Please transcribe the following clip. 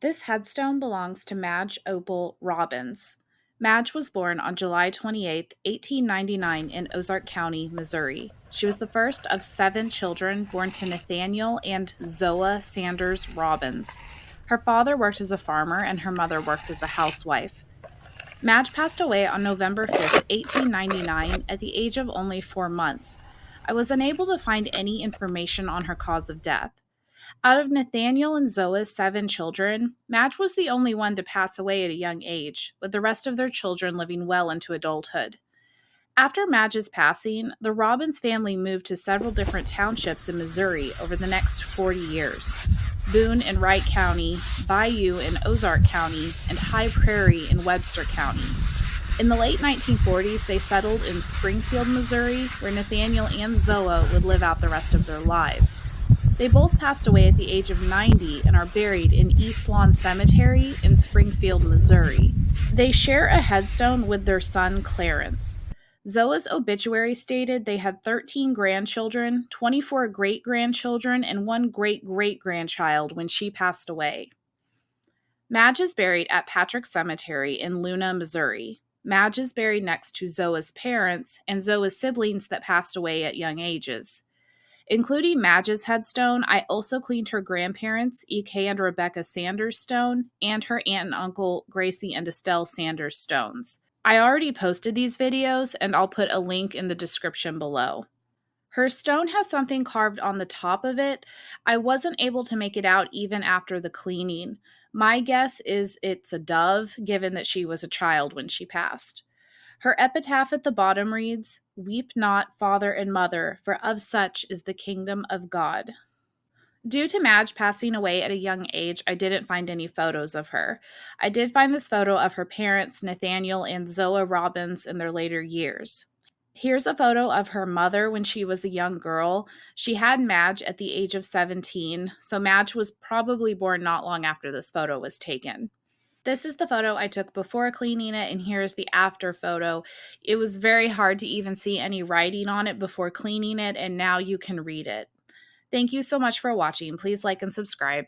This headstone belongs to Madge Opal Robbins. Madge was born on July 28, 1899, in Ozark County, Missouri. She was the first of 7 children born to Nathaniel and Zoa Sanders Robbins. Her father worked as a farmer and her mother worked as a housewife. Madge passed away on November 5th, 1899, at the age of only 4 months. I was unable to find any information on her cause of death. Out of Nathaniel and Zoa's 7 children, Madge was the only one to pass away at a young age, with the rest of their children living well into adulthood. After Madge's passing, the Robbins family moved to several different townships in Missouri over the next 40 years: Boone in Wright County, Bayou in Ozark County, and High Prairie in Webster County. In the late 1940s, they settled in Springfield, Missouri, where Nathaniel and Zoa would live out the rest of their lives. They both passed away at the age of 90 and are buried in East Lawn Cemetery in Springfield, Missouri. They share a headstone with their son, Clarence. Zoa's obituary stated they had 13 grandchildren, 24 great-grandchildren, and 1 great-great-grandchild when she passed away. Madge is buried at Patrick Cemetery in Luna, Missouri. Madge is buried next to Zoa's parents and Zoa's siblings that passed away at young ages. Including Madge's headstone, I also cleaned her grandparents, E.K. and Rebecca Sanders' stone, and her aunt and uncle, Gracie and Estelle Sanders' stones. I already posted these videos, and I'll put a link in the description below. Her stone has something carved on the top of it. I wasn't able to make it out even after the cleaning. My guess is it's a dove, given that she was a child when she passed. Her epitaph at the bottom reads, "Weep not, father and mother, for of such is the kingdom of God." Due to Madge passing away at a young age, I didn't find any photos of her. I did find this photo of her parents, Nathaniel and Zoa Robbins, in their later years. Here's a photo of her mother when she was a young girl. She had Madge at the age of 17, so Madge was probably born not long after this photo was taken. This is the photo I took before cleaning it, and here's the after photo. It was very hard to even see any writing on it before cleaning it, and now you can read it. Thank you so much for watching. Please like and subscribe.